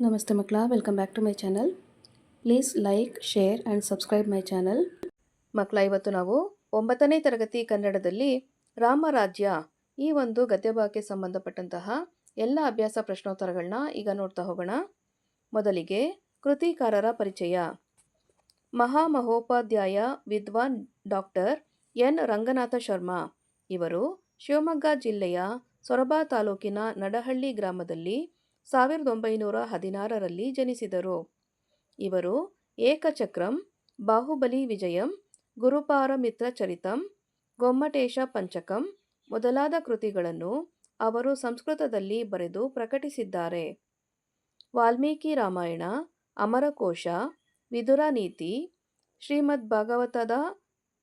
ನಮಸ್ತೆ ಮಕ್ಕಳ, welcome back to my channel. Please like, share and subscribe my channel. ಮಕ್ಕಳ, ಇವತ್ತು ನಾವು 9ನೇ ತರಗತಿ ಕನ್ನಡದಲ್ಲಿ ರಾಮರಾಜ್ಯ ಈ ಒಂದು ಗದ್ಯಭಾಗಕ್ಕೆ ಸಂಬಂಧಪಟ್ಟಂತಹ ಎಲ್ಲ ಅಭ್ಯಾಸ ಪ್ರಶ್ನೋತ್ತರಗಳನ್ನ ಈಗ ನೋಡ್ತಾ ಹೋಗೋಣ. ಮೊದಲಿಗೆ ಕೃತಿಕಾರರ ಪರಿಚಯ. ಮಹಾಮಹೋಪಾಧ್ಯಾಯ ವಿದ್ವಾನ್ ಡಾಕ್ಟರ್ ಎನ್ ರಂಗನಾಥ ಶರ್ಮಾ ಇವರು ಶಿವಮೊಗ್ಗ ಜಿಲ್ಲೆಯ ಸೊರಬ ತಾಲೂಕಿನ ನಡಹಳ್ಳಿ ಗ್ರಾಮದಲ್ಲಿ 1916ರಲ್ಲಿ ಜನಿಸಿದರು. ಇವರು ಏಕಚಕ್ರಂ, ಬಾಹುಬಲಿ ವಿಜಯಂ, ಗುರುಪಾರಮಿತ್ರ ಚರಿತಂ, ಗೊಮ್ಮಟೇಶ ಪಂಚಕಂ ಮೊದಲಾದ ಕೃತಿಗಳನ್ನು ಅವರು ಸಂಸ್ಕೃತದಲ್ಲಿ ಬರೆದು ಪ್ರಕಟಿಸಿದ್ದಾರೆ. ವಾಲ್ಮೀಕಿ ರಾಮಾಯಣ, ಅಮರಕೋಶ, ವಿದುರ ನೀತಿ, ಶ್ರೀಮದ್ ಭಾಗವತದ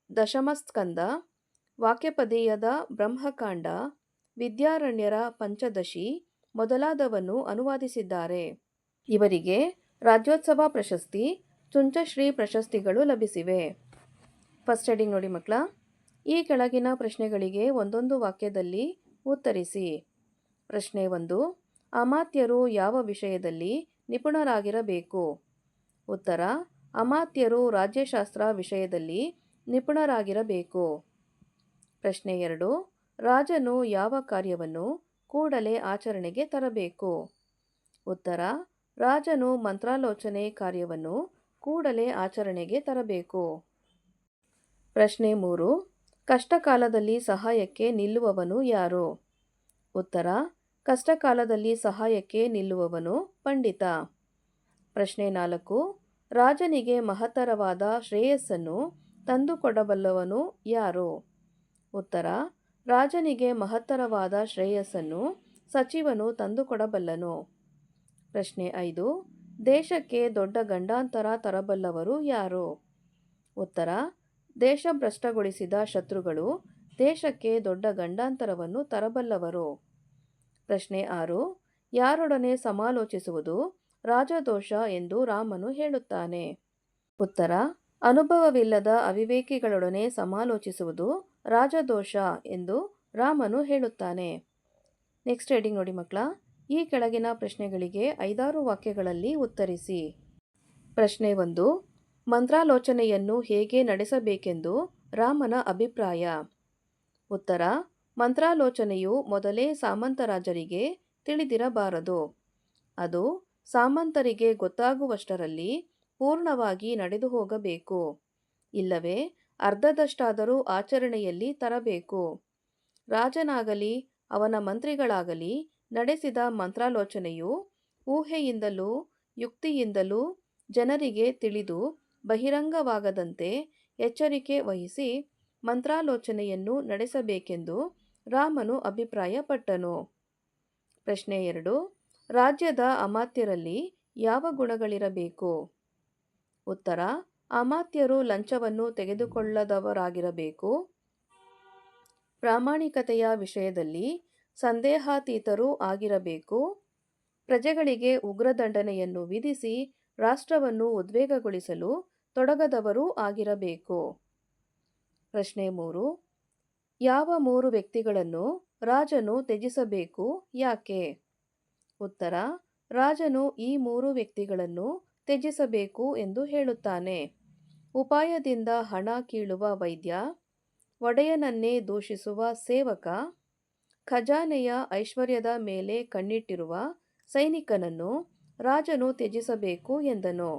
ದಶಮಸ್ಕಂದ, ವಾಕ್ಯಪದೀಯದ ಬ್ರಹ್ಮಕಾಂಡ, ವಿದ್ಯಾರಣ್ಯರ ಪಂಚದಶಿ ಮೊದಲಾದವನ್ನು ಅನುವಾದಿಸಿದ್ದಾರೆ. ಇವರಿಗೆ ರಾಜ್ಯೋತ್ಸವ ಪ್ರಶಸ್ತಿ, ಚುಂಚಶ್ರೀ ಪ್ರಶಸ್ತಿಗಳು ಲಭಿಸಿವೆ. ಫಸ್ಟ್ ಹೆಡಿಂಗ್ ನೋಡಿ ಮಕ್ಕಳ. ಈ ಕೆಳಗಿನ ಪ್ರಶ್ನೆಗಳಿಗೆ ಒಂದೊಂದು ವಾಕ್ಯದಲ್ಲಿ ಉತ್ತರಿಸಿ. ಪ್ರಶ್ನೆ 1. ಅಮಾತ್ಯರು ಯಾವ ವಿಷಯದಲ್ಲಿ ನಿಪುಣರಾಗಿರಬೇಕು? ಉತ್ತರ: ಅಮಾತ್ಯರು ರಾಜ್ಯಶಾಸ್ತ್ರ ವಿಷಯದಲ್ಲಿ ನಿಪುಣರಾಗಿರಬೇಕು. ಪ್ರಶ್ನೆ 2. ರಾಜನು ಯಾವ ಕಾರ್ಯವನ್ನು ಕೂಡಲೇ ಆಚರಣೆಗೆ ತರಬೇಕು? ಉತ್ತರ: ರಾಜನು ಮಂತ್ರಾಲೋಚನೆ ಕಾರ್ಯವನ್ನು ಕೂಡಲೇ ಆಚರಣೆಗೆ ತರಬೇಕು. ಪ್ರಶ್ನೆ 3. ಕಷ್ಟಕಾಲದಲ್ಲಿ ಸಹಾಯಕ್ಕೆ ನಿಲ್ಲುವವನು ಯಾರು? ಉತ್ತರ: ಕಷ್ಟಕಾಲದಲ್ಲಿ ಸಹಾಯಕ್ಕೆ ನಿಲ್ಲುವವನು ಪಂಡಿತ. ಪ್ರಶ್ನೆ 4. ರಾಜನಿಗೆ ಮಹತ್ತರವಾದ ಶ್ರೇಯಸ್ಸನ್ನು ತಂದುಕೊಡಬಲ್ಲವನು ಯಾರು? ಉತ್ತರ: ರಾಜನಿಗೆ ಮಹತ್ತರವಾದ ಶ್ರೇಯಸ್ಸನ್ನು ಸಚಿವನು ತಂದುಕೊಡಬಲ್ಲನು. ಪ್ರಶ್ನೆ 5. ದೇಶಕ್ಕೆ ದೊಡ್ಡ ಗಂಡಾಂತರ ತರಬಲ್ಲವರು ಯಾರು? ಉತ್ತರ: ದೇಶಭ್ರಷ್ಟಗೊಳಿಸಿದ ಶತ್ರುಗಳು ದೇಶಕ್ಕೆ ದೊಡ್ಡ ಗಂಡಾಂತರವನ್ನು ತರಬಲ್ಲವರು. ಪ್ರಶ್ನೆ 6. ಯಾರೊಡನೆ ಸಮಾಲೋಚಿಸುವುದು ರಾಜದೋಷ ಎಂದು ರಾಮನು ಹೇಳುತ್ತಾನೆ? ಉತ್ತರ: ಅನುಭವವಿಲ್ಲದ ಅವಿವೇಕಿಗಳೊಡನೆ ಸಮಾಲೋಚಿಸುವುದು ರಾಜದೋಷ ಎಂದು ರಾಮನು ಹೇಳುತ್ತಾನೆ. ನೆಕ್ಸ್ಟ್ ಹೆಡಿಂಗ್ ನೋಡಿ ಮಕ್ಕಳ. ಈ ಕೆಳಗಿನ ಪ್ರಶ್ನೆಗಳಿಗೆ 5-6 ವಾಕ್ಯಗಳಲ್ಲಿ ಉತ್ತರಿಸಿ. ಪ್ರಶ್ನೆ 1. ಮಂತ್ರಾಲೋಚನೆಯನ್ನು ಹೇಗೆ ನಡೆಸಬೇಕೆಂದು ರಾಮನ ಅಭಿಪ್ರಾಯ? ಉತ್ತರ: ಮಂತ್ರಾಲೋಚನೆಯು ಮೊದಲೇ ಸಾಮಂತರಾಜರಿಗೆ ತಿಳಿದಿರಬಾರದು. ಅದು ಸಾಮಂತರಿಗೆ ಗೊತ್ತಾಗುವಷ್ಟರಲ್ಲಿ ಪೂರ್ಣವಾಗಿ ನಡೆದು ಹೋಗಬೇಕು. ಇಲ್ಲವೇ ಅರ್ಧದಷ್ಟಾದರೂ ಆಚರಣೆಯಲ್ಲಿ ತರಬೇಕು. ರಾಜನಾಗಲಿ ಅವನ ಮಂತ್ರಿಗಳಾಗಲಿ ನಡೆಸಿದ ಮಂತ್ರಾಲೋಚನೆಯು ಊಹೆಯಿಂದಲೂ ಯುಕ್ತಿಯಿಂದಲೂ ಜನರಿಗೆ ತಿಳಿದು ಬಹಿರಂಗವಾಗದಂತೆ ಎಚ್ಚರಿಕೆ ವಹಿಸಿ ಮಂತ್ರಾಲೋಚನೆಯನ್ನು ನಡೆಸಬೇಕೆಂದು ರಾಮನು ಅಭಿಪ್ರಾಯಪಟ್ಟನು. ಪ್ರಶ್ನೆ 2. ರಾಜ್ಯದ ಅಮಾತ್ಯರಲ್ಲಿ ಯಾವ ಗುಣಗಳಿರಬೇಕು? ಉತ್ತರ: ಅಮಾತ್ಯರು ಲಂಚವನ್ನು ತೆಗೆದುಕೊಳ್ಳದವರಾಗಿರಬೇಕು. ಪ್ರಾಮಾಣಿಕತೆಯ ವಿಷಯದಲ್ಲಿ ಸಂದೇಹಾತೀತರೂ ಆಗಿರಬೇಕು. ಪ್ರಜೆಗಳಿಗೆ ಉಗ್ರದಂಡನೆಯನ್ನು ವಿಧಿಸಿ ರಾಷ್ಟ್ರವನ್ನು ಉದ್ವೇಗಗೊಳಿಸಲು ತೊಡಗದವರೂ ಆಗಿರಬೇಕು. ಪ್ರಶ್ನೆ 3. ಯಾವ 3 ವ್ಯಕ್ತಿಗಳನ್ನು ರಾಜನು ತ್ಯಜಿಸಬೇಕು, ಯಾಕೆ? ಉತ್ತರ: ರಾಜನು ಈ 3 ವ್ಯಕ್ತಿಗಳನ್ನು ತ್ಯಜಿಸಬೇಕು ಎಂದು ಹೇಳುತ್ತಾನೆ. ಉಪಾಯದಿಂದ ಹಣ ಕೀಳುವ ವೈದ್ಯ, ಒಡೆಯನನ್ನೇ ದೂಷಿಸುವ ಸೇವಕ, ಖಜಾನೆಯ ಐಶ್ವರ್ಯದ ಮೇಲೆ ಕಣ್ಣಿಟ್ಟಿರುವ ಸೈನಿಕನನ್ನು ರಾಜನು ತ್ಯಜಿಸಬೇಕು ಎಂದನು.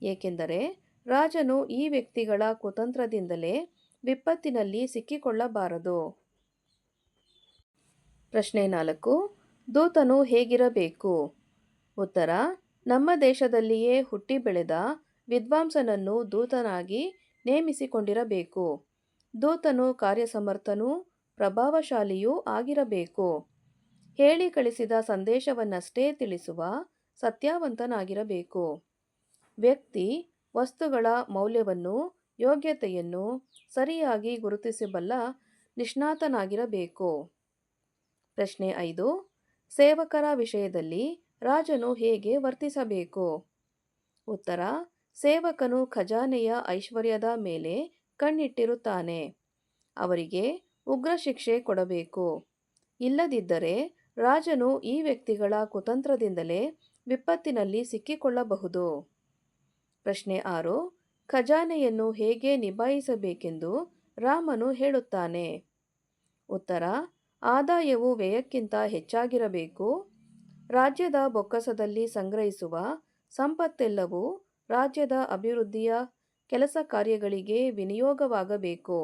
ಏಕೆಂದರೆ ರಾಜನು ಈ ವ್ಯಕ್ತಿಗಳ ಕುತಂತ್ರದಿಂದಲೇ ವಿಪತ್ತಿನಲ್ಲಿ ಸಿಕ್ಕಿಕೊಳ್ಳಬಾರದು. ಪ್ರಶ್ನೆ 4. ದೂತನು ಹೇಗಿರಬೇಕು? ಉತ್ತರ: ನಮ್ಮ ದೇಶದಲ್ಲಿಯೇ ಹುಟ್ಟಿ ಬೆಳೆದ ವಿದ್ವಾಂಸನನ್ನು ದೂತನಾಗಿ ನೇಮಿಸಿಕೊಂಡಿರಬೇಕು. ದೂತನು ಕಾರ್ಯಸಮರ್ಥನೂ ಪ್ರಭಾವಶಾಲಿಯೂ ಆಗಿರಬೇಕು. ಹೇಳಿ ಕಳಿಸಿದ ಸಂದೇಶವನ್ನಷ್ಟೇ ತಿಳಿಸುವ ಸತ್ಯವಂತನಾಗಿರಬೇಕು. ವ್ಯಕ್ತಿ ವಸ್ತುಗಳ ಮೌಲ್ಯವನ್ನು ಯೋಗ್ಯತೆಯನ್ನು ಸರಿಯಾಗಿ ಗುರುತಿಸಬಲ್ಲ ನಿಷ್ಣಾತನಾಗಿರಬೇಕು. ಪ್ರಶ್ನೆ 5. ಸೇವಕರ ವಿಷಯದಲ್ಲಿ ರಾಜನು ಹೇಗೆ ವರ್ತಿಸಬೇಕು? ಉತ್ತರ: ಸೇವಕನು ಖಜಾನೆಯ ಐಶ್ವರ್ಯದ ಮೇಲೆ ಕಣ್ಣಿಟ್ಟಿರುತ್ತಾನೆ. ಅವರಿಗೆ ಉಗ್ರ ಶಿಕ್ಷೆ ಕೊಡಬೇಕು. ಇಲ್ಲದಿದ್ದರೆ ರಾಜನು ಈ ವ್ಯಕ್ತಿಗಳ ಕುತಂತ್ರದಿಂದಲೇ ವಿಪತ್ತಿನಲ್ಲಿ ಸಿಕ್ಕಿಕೊಳ್ಳಬಹುದು. ಪ್ರಶ್ನೆ 6. ಖಜಾನೆಯನ್ನು ಹೇಗೆ ನಿಭಾಯಿಸಬೇಕೆಂದು ರಾಮನು ಹೇಳುತ್ತಾನೆ? ಉತ್ತರ: ಆದಾಯವು ವ್ಯಯಕ್ಕಿಂತ ಹೆಚ್ಚಾಗಿರಬೇಕು. ರಾಜ್ಯದ ಬೊಕ್ಕಸದಲ್ಲಿ ಸಂಗ್ರಹಿಸುವ ಸಂಪತ್ತೆಲ್ಲವೂ ರಾಜ್ಯದ ಅಭಿವೃದ್ಧಿಯ ಕೆಲಸ ಕಾರ್ಯಗಳಿಗೆ ವಿನಿಯೋಗವಾಗಬೇಕು.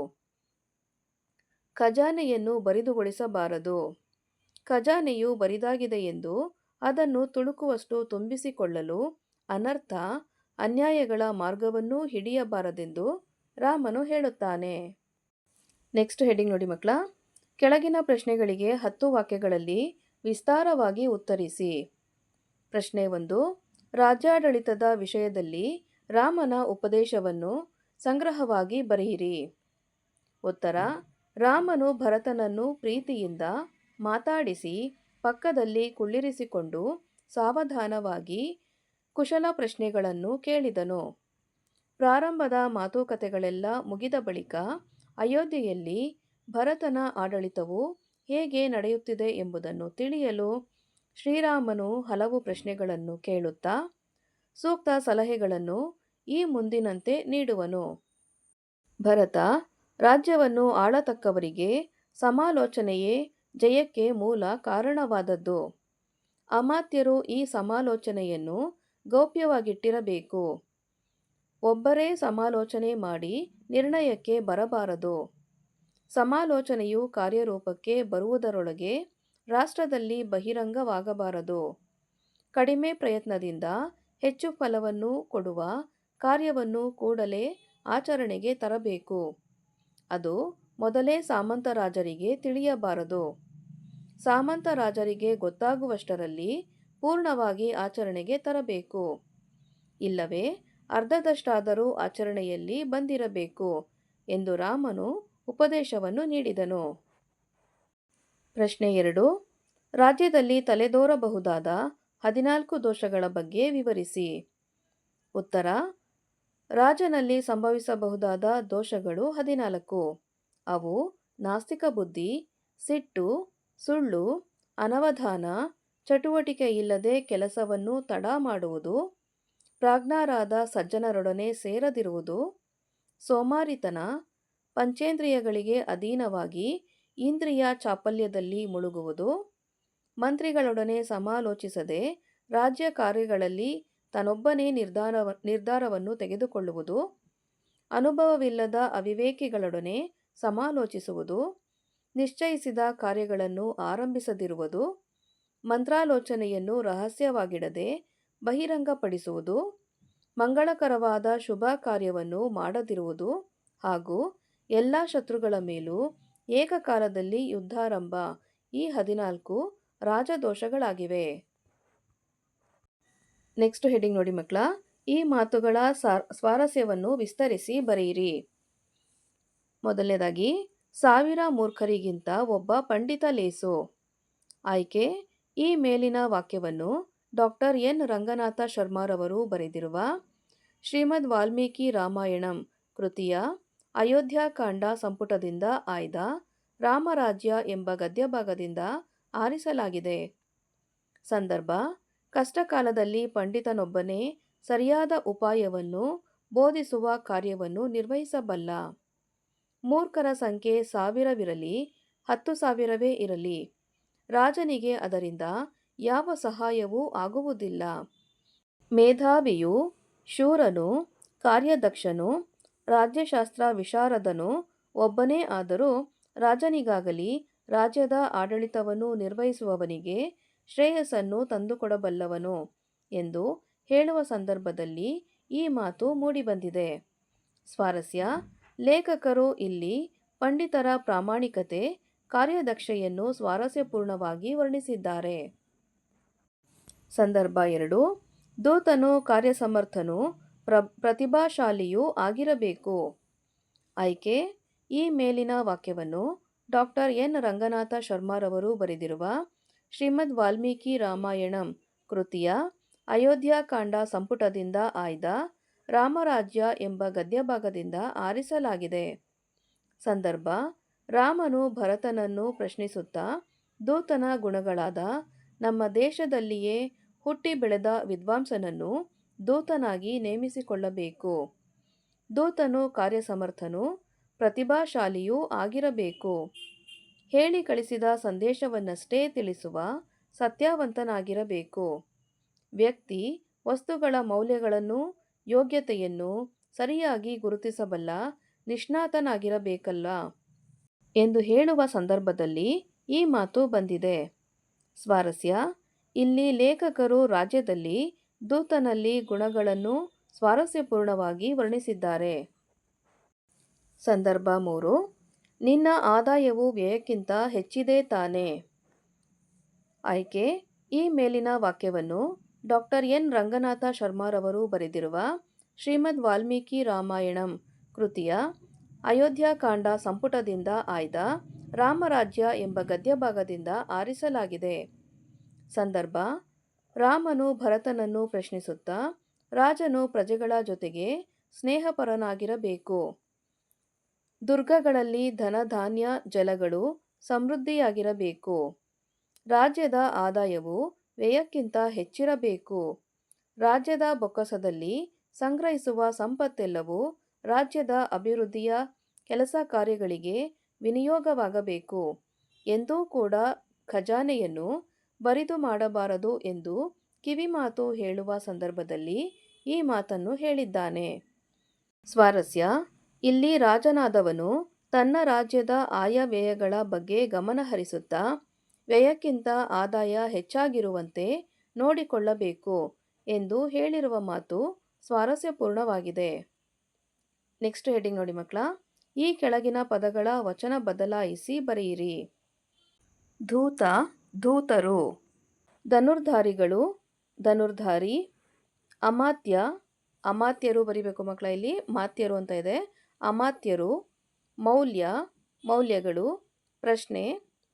ಖಜಾನೆಯನ್ನು ಬರಿದುಗೊಳಿಸಬಾರದು. ಖಜಾನೆಯು ಬರಿದಾಗಿದೆಯೆಂದು ಅದನ್ನು ತುಳುಕುವಷ್ಟು ತುಂಬಿಸಿಕೊಳ್ಳಲು ಅನರ್ಥ, ಅನ್ಯಾಯಗಳ ಮಾರ್ಗವನ್ನೂ ಹಿಡಿಯಬಾರದೆಂದು ರಾಮನು ಹೇಳುತ್ತಾನೆ. ನೆಕ್ಸ್ಟ್ ಹೆಡಿಂಗ್ ನೋಡಿ ಮಕ್ಕಳ. ಕೆಳಗಿನ ಪ್ರಶ್ನೆಗಳಿಗೆ 10 ವಾಕ್ಯಗಳಲ್ಲಿ ವಿಸ್ತಾರವಾಗಿ ಉತ್ತರಿಸಿ. ಪ್ರಶ್ನೆ 1. ರಾಜ್ಯಾಡಳಿತದ ವಿಷಯದಲ್ಲಿ ರಾಮನ ಉಪದೇಶವನ್ನು ಸಂಗ್ರಹವಾಗಿ ಬರೆಯಿರಿ. ಉತ್ತರ: ರಾಮನು ಭರತನನ್ನು ಪ್ರೀತಿಯಿಂದ ಮಾತಾಡಿಸಿ ಪಕ್ಕದಲ್ಲಿ ಕುಳ್ಳಿರಿಸಿಕೊಂಡು ಸಾವಧಾನವಾಗಿ ಕುಶಲ ಪ್ರಶ್ನೆಗಳನ್ನು ಕೇಳಿದನು. ಪ್ರಾರಂಭದ ಮಾತುಕತೆಗಳೆಲ್ಲ ಮುಗಿದ ಬಳಿಕ ಅಯೋಧ್ಯೆಯಲ್ಲಿ ಭರತನ ಆಡಳಿತವು ಹೇಗೆ ನಡೆಯುತ್ತಿದೆ ಎಂಬುದನ್ನು ತಿಳಿಯಲು ಶ್ರೀರಾಮನು ಹಲವು ಪ್ರಶ್ನೆಗಳನ್ನು ಕೇಳುತ್ತಾ ಸೂಕ್ತ ಸಲಹೆಗಳನ್ನು ಈ ಮುಂದಿನಂತೆ ನೀಡುವನು. ಭರತ ರಾಜ್ಯವನ್ನು ಆಳತಕ್ಕವರಿಗೆ ಸಮಾಲೋಚನೆಯೇ ಜಯಕ್ಕೆ ಮೂಲ ಕಾರಣವಾದದ್ದು. ಅಮಾತ್ಯರು ಈ ಸಮಾಲೋಚನೆಯನ್ನು ಗೌಪ್ಯವಾಗಿಟ್ಟಿರಬೇಕು. ಒಬ್ಬರೇ ಸಮಾಲೋಚನೆ ಮಾಡಿ ನಿರ್ಣಯಕ್ಕೆ ಬರಬಾರದು. ಸಮಾಲೋಚನೆಯು ಕಾರ್ಯರೂಪಕ್ಕೆ ಬರುವುದರೊಳಗೆ ರಾಷ್ಟ್ರದಲ್ಲಿ ಬಹಿರಂಗವಾಗಬಾರದು. ಕಡಿಮೆ ಪ್ರಯತ್ನದಿಂದ ಹೆಚ್ಚು ಫಲವನ್ನು ಕೊಡುವ ಕಾರ್ಯವನ್ನು ಕೂಡಲೇ ಆಚರಣೆಗೆ ತರಬೇಕು. ಅದು ಮೊದಲೇ ಸಾಮಂತರಾಜರಿಗೆ ತಿಳಿಯಬಾರದು. ಸಾಮಂತರಾಜರಿಗೆ ಗೊತ್ತಾಗುವಷ್ಟರಲ್ಲಿ ಪೂರ್ಣವಾಗಿ ಆಚರಣೆಗೆ ತರಬೇಕು. ಇಲ್ಲವೇ ಅರ್ಧದಷ್ಟಾದರೂ ಆಚರಣೆಯಲ್ಲಿ ಬಂದಿರಬೇಕು ಎಂದು ರಾಮನು ಉಪದೇಶವನ್ನು ನೀಡಿದನು. ಪ್ರಶ್ನೆ 2. ರಾಜ್ಯದಲ್ಲಿ ತಲೆದೋರಬಹುದಾದ 14 ದೋಷಗಳ ಬಗ್ಗೆ ವಿವರಿಸಿ. ಉತ್ತರ: ರಾಜನಲ್ಲಿ ಸಂಭವಿಸಬಹುದಾದ ದೋಷಗಳು 14. ಅವು ನಾಸ್ತಿಕ ಬುದ್ಧಿ, ಸಿಟ್ಟು, ಸುಳ್ಳು, ಅನವಧಾನ, ಚಟುವಟಿಕೆಯಿಲ್ಲದೆ ಕೆಲಸವನ್ನು ತಡ ಮಾಡುವುದು, ಪ್ರಾಜ್ಞರಾದ ಸಜ್ಜನರೊಡನೆ ಸೇರದಿರುವುದು, ಸೋಮಾರಿತನ, ಪಂಚೇಂದ್ರಿಯಗಳಿಗೆ ಅಧೀನವಾಗಿ ಇಂದ್ರಿಯ ಚಾಪಲ್ಯದಲ್ಲಿ ಮುಳುಗುವುದು, ಮಂತ್ರಿಗಳೊಡನೆ ಸಮಾಲೋಚಿಸದೆ ರಾಜ್ಯ ಕಾರ್ಯಗಳಲ್ಲಿ ತಾನೊಬ್ಬನೇ ನಿರ್ಧಾರವನ್ನು ತೆಗೆದುಕೊಳ್ಳುವುದು, ಅನುಭವವಿಲ್ಲದ ಅವಿವೇಕಿಗಳೊಡನೆ ಸಮಾಲೋಚಿಸುವುದು, ನಿಶ್ಚಯಿಸಿದ ಕಾರ್ಯಗಳನ್ನು ಆರಂಭಿಸದಿರುವುದು, ಮಂತ್ರಾಲೋಚನೆಯನ್ನು ರಹಸ್ಯವಾಗಿಡದೆ ಬಹಿರಂಗಪಡಿಸುವುದು, ಮಂಗಳಕರವಾದ ಶುಭ ಕಾರ್ಯವನ್ನು ಮಾಡದಿರುವುದು ಹಾಗೂ ಎಲ್ಲ ಶತ್ರುಗಳ ಮೇಲೂ ಏಕಕಾಲದಲ್ಲಿ ಯುದ್ಧಾರಂಭ ಈ 14 ರಾಜದೋಷಗಳಾಗಿವೆ. ನೆಕ್ಸ್ಟ್ ಹೆಡಿಂಗ್ ನೋಡಿ ಮಕ್ಕಳ. ಈ ಮಾತುಗಳ ಸ್ವಾರಸ್ಯವನ್ನು ವಿಸ್ತರಿಸಿ ಬರೆಯಿರಿ. ಮೊದಲನೇದಾಗಿ, 1000 ಮೂರ್ಖರಿಗಿಂತ ಒಬ್ಬ ಪಂಡಿತ ಲೇಸು. ಆಯ್ಕೆ: ಈ ಮೇಲಿನ ವಾಕ್ಯವನ್ನು ಡಾಕ್ಟರ್ ಎನ್ ರಂಗನಾಥ ಶರ್ಮಾರವರು ಬರೆದಿರುವ ಶ್ರೀಮದ್ ವಾಲ್ಮೀಕಿ ರಾಮಾಯಣಂ ಕೃತಿಯ ಅಯೋಧ್ಯಾಕಾಂಡ ಸಂಪುಟದಿಂದ ಆಯ್ದ ರಾಮರಾಜ್ಯ ಎಂಬ ಗದ್ಯಭಾಗದಿಂದ ಆರಿಸಲಾಗಿದೆ. ಸಂದರ್ಭ: ಕಷ್ಟಕಾಲದಲ್ಲಿ ಪಂಡಿತನೊಬ್ಬನೇ ಸರಿಯಾದ ಉಪಾಯವನ್ನು ಬೋಧಿಸುವ ಕಾರ್ಯವನ್ನು ನಿರ್ವಹಿಸಬಲ್ಲ. ಮೂರ್ಖರ ಸಂಖ್ಯೆ 1000ವಿರಲಿ 10,000ವೇ ಇರಲಿ, ರಾಜನಿಗೆ ಅದರಿಂದ ಯಾವ ಸಹಾಯವೂ ಆಗುವುದಿಲ್ಲ. ಮೇಧಾವಿಯೂ ಶೂರನೂ ಕಾರ್ಯದಕ್ಷನೂ ರಾಜ್ಯಶಾಸ್ತ್ರ ವಿಶಾರದನೂ ಒಬ್ಬನೇ ಆದರೂ ರಾಜನಿಗಾಗಲಿ ರಾಜ್ಯದ ಆಡಳಿತವನ್ನು ನಿರ್ವಹಿಸುವವನಿಗೆ ಶ್ರೇಯಸ್ಸನ್ನು ತಂದುಕೊಡಬಲ್ಲವನು ಎಂದು ಹೇಳುವ ಸಂದರ್ಭದಲ್ಲಿ ಈ ಮಾತು ಮೂಡಿಬಂದಿದೆ. ಸ್ವಾರಸ್ಯ: ಲೇಖಕರು ಇಲ್ಲಿ ಪಂಡಿತರ ಪ್ರಾಮಾಣಿಕತೆ, ಕಾರ್ಯದಕ್ಷತೆಯನ್ನು ಸ್ವಾರಸ್ಯಪೂರ್ಣವಾಗಿ ವರ್ಣಿಸಿದ್ದಾರೆ. ಸಂದರ್ಭ 2. ದೂತನು ಕಾರ್ಯಸಮರ್ಥನೂ ಪ್ರತಿಭಾಶಾಲಿಯೂ ಆಗಿರಬೇಕು. ಆಯ್ಕೆ: ಈ ಮೇಲಿನ ವಾಕ್ಯವನ್ನು ಡಾಕ್ಟರ್ ಎನ್ ರಂಗನಾಥ ಶರ್ಮಾರವರು ಬರೆದಿರುವ ಶ್ರೀಮದ್ ವಾಲ್ಮೀಕಿ ರಾಮಾಯಣಂ ಕೃತಿಯ ಅಯೋಧ್ಯಾಕಾಂಡ ಸಂಪುಟದಿಂದ ಆಯ್ದ ರಾಮರಾಜ್ಯ ಎಂಬ ಗದ್ಯಭಾಗದಿಂದ ಆರಿಸಲಾಗಿದೆ. ಸಂದರ್ಭ: ರಾಮನು ಭರತನನ್ನು ಪ್ರಶ್ನಿಸುತ್ತಾ ದೂತನ ಗುಣಗಳಾದ ನಮ್ಮ ದೇಶದಲ್ಲಿಯೇ ಹುಟ್ಟಿ ಬೆಳೆದ ವಿದ್ವಾಂಸನನ್ನು ದೂತನಾಗಿ ನೇಮಿಸಿಕೊಳ್ಳಬೇಕು. ದೂತನು ಕಾರ್ಯಸಮರ್ಥನೂ ಪ್ರತಿಭಾಶಾಲಿಯೂ ಆಗಿರಬೇಕು. ಹೇಳಿ ಕಳಿಸಿದ ಸಂದೇಶವನ್ನಷ್ಟೇ ತಿಳಿಸುವ ಸತ್ಯವಂತನಾಗಿರಬೇಕು. ವ್ಯಕ್ತಿ ವಸ್ತುಗಳ ಮೌಲ್ಯಗಳನ್ನು ಯೋಗ್ಯತೆಯನ್ನು ಸರಿಯಾಗಿ ಗುರುತಿಸಬಲ್ಲ ನಿಷ್ಣಾತನಾಗಿರಬೇಕಲ್ಲ ಎಂದು ಹೇಳುವ ಸಂದರ್ಭದಲ್ಲಿ ಈ ಮಾತು ಬಂದಿದೆ. ಸ್ವಾರಸ್ಯ: ಇಲ್ಲಿ ಲೇಖಕರು ರಾಜ್ಯದಲ್ಲಿ ದೂತನಲ್ಲಿ ಗುಣಗಳನ್ನು ಸ್ವಾರಸ್ಯಪೂರ್ಣವಾಗಿ ವರ್ಣಿಸಿದ್ದಾರೆ. ಸಂದರ್ಭ 3: ನಿನ್ನ ಆದಾಯವು ವ್ಯಯಕ್ಕಿಂತ ಹೆಚ್ಚಿದೆ ತಾನೇ? ಆಯ್ಕೆ: ಈ ಮೇಲಿನ ವಾಕ್ಯವನ್ನು ಡಾ. ಎನ್. ರಂಗನಾಥ ಶರ್ಮರವರು ಬರೆದಿರುವ ಶ್ರೀಮದ್ ವಾಲ್ಮೀಕಿ ರಾಮಾಯಣಂ ಕೃತಿಯ ಅಯೋಧ್ಯಾಕಾಂಡ ಸಂಪುಟದಿಂದ ಆಯ್ದ ರಾಮರಾಜ್ಯ ಎಂಬ ಗದ್ಯಭಾಗದಿಂದ ಆರಿಸಲಾಗಿದೆ. ಸಂದರ್ಭ: ರಾಮನು ಭರತನನ್ನು ಪ್ರಶ್ನಿಸುತ್ತಾ, ರಾಜನು ಪ್ರಜೆಗಳ ಜೊತೆಗೆ ಸ್ನೇಹಪರನಾಗಿರಬೇಕು. ದುರ್ಗಗಳಲ್ಲಿ ಧನಧಾನ್ಯ ಜಲಗಳು ಸಮೃದ್ಧಿಯಾಗಿರಬೇಕು. ರಾಜ್ಯದ ಆದಾಯವು ವ್ಯಯಕ್ಕಿಂತ ಹೆಚ್ಚಿರಬೇಕು. ರಾಜ್ಯದ ಬೊಕ್ಕಸದಲ್ಲಿ ಸಂಗ್ರಹಿಸುವ ಸಂಪತ್ತೆಲ್ಲವೂ ರಾಜ್ಯದ ಅಭಿವೃದ್ಧಿಯ ಕೆಲಸ ಕಾರ್ಯಗಳಿಗೆ ವಿನಿಯೋಗವಾಗಬೇಕು. ಎಂದೂ ಕೂಡ ಖಜಾನೆಯನ್ನು ಬರಿದು ಮಾಡಬಾರದು ಎಂದು ಕಿವಿಮಾತು ಹೇಳುವ ಸಂದರ್ಭದಲ್ಲಿ ಈ ಮಾತನ್ನು ಹೇಳಿದ್ದಾನೆ. ಸ್ವಾರಸ್ಯ: ಇಲ್ಲಿ ರಾಜನಾದವನು ತನ್ನ ರಾಜ್ಯದ ಆಯವ್ಯಯಗಳ ಬಗ್ಗೆ ಗಮನಹರಿಸುತ್ತಾ ವ್ಯಯಕ್ಕಿಂತ ಆದಾಯ ಹೆಚ್ಚಾಗಿರುವಂತೆ ನೋಡಿಕೊಳ್ಳಬೇಕು ಎಂದು ಹೇಳಿರುವ ಮಾತು ಸ್ವಾರಸ್ಯಪೂರ್ಣವಾಗಿದೆ. ನೆಕ್ಸ್ಟ್ ಹೆಡ್ಡಿಂಗ್ ನೋಡಿ ಮಕ್ಕಳ. ಈ ಕೆಳಗಿನ ಪದಗಳ ವಚನ ಬದಲಾಯಿಸಿ ಬರೆಯಿರಿ. ಧೂತ, ಧೂತರು. ಧನುರ್ಧಾರಿಗಳು, ಧನುರ್ಧಾರಿ. ಅಮಾತ್ಯ, ಅಮಾತ್ಯರು ಬರಿಬೇಕು ಮಕ್ಕಳ. ಇಲ್ಲಿ ಮಾತ್ಯರು ಅಂತ ಇದೆ, ಅಮಾತ್ಯರು. ಮೌಲ್ಯ, ಮೌಲ್ಯಗಳು. ಪ್ರಶ್ನೆ,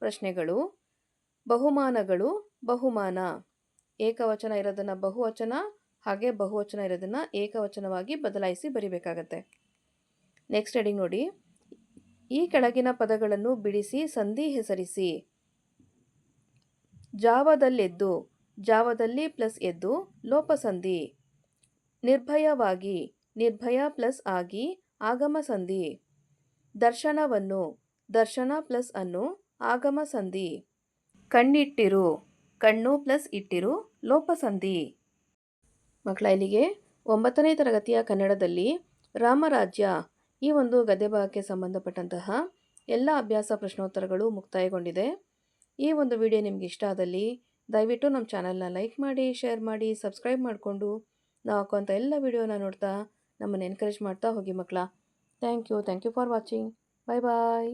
ಪ್ರಶ್ನೆಗಳು. ಬಹುಮಾನಗಳು, ಬಹುಮಾನ. ಏಕವಚನ ಇರೋದನ್ನು ಬಹುವಚನ, ಹಾಗೆ ಬಹುವಚನ ಇರೋದನ್ನು ಏಕವಚನವಾಗಿ ಬದಲಾಯಿಸಿ ಬರಿಬೇಕಾಗತ್ತೆ. ನೆಕ್ಸ್ಟ್ ಹೆಡಿಂಗ್ ನೋಡಿ. ಈ ಕೆಳಗಿನ ಪದಗಳನ್ನು ಬಿಡಿಸಿ ಸಂಧಿ ಹೆಸರಿಸಿ. ಜಾವದಲ್ಲೆದ್ದು, ಜಾವದಲ್ಲಿ ಪ್ಲಸ್ ಎದ್ದು ಲೋಪಸಂಧಿ. ನಿರ್ಭಯವಾಗಿ, ನಿರ್ಭಯ ಪ್ಲಸ್ ಆಗಿ ಆಗಮ ಸಂಧಿ. ದರ್ಶನವನ್ನು, ದರ್ಶನ ಪ್ಲಸ್ ಅನ್ನು ಆಗಮ ಸಂಧಿ. ಕಣ್ಣಿಟ್ಟಿರು, ಕಣ್ಣು ಪ್ಲಸ್ ಇಟ್ಟಿರು ಲೋಪಸಂಧಿ. ಮಕ್ಕಳ, ಇಲ್ಲಿಗೆ 9ನೇ ತರಗತಿಯ ಕನ್ನಡದಲ್ಲಿ ರಾಮರಾಜ್ಯ ಈ ಒಂದು ಗದ್ಯಭಾಗಕ್ಕೆ ಸಂಬಂಧಪಟ್ಟಂತಹ ಎಲ್ಲ ಅಭ್ಯಾಸ ಪ್ರಶ್ನೋತ್ತರಗಳು ಮುಕ್ತಾಯಗೊಂಡಿದೆ. ಈ ಒಂದು ವಿಡಿಯೋ ನಿಮ್ಗೆ ಇಷ್ಟ ಆದಲ್ಲಿ ದಯವಿಟ್ಟು ನಮ್ಮ ಚಾನಲ್ನ ಲೈಕ್ ಮಾಡಿ, ಶೇರ್ ಮಾಡಿ, ಸಬ್ಸ್ಕ್ರೈಬ್ ಮಾಡಿಕೊಂಡು ನಾವು ಹಾಕುವಂಥ ಎಲ್ಲ ವಿಡಿಯೋನ ನೋಡ್ತಾ ನಮ್ಮನ್ನು ಎನ್ಕರೇಜ್ ಮಾಡ್ತಾ ಹೋಗಿ ಮಕ್ಕಳ. Thank you for watching. Bye bye.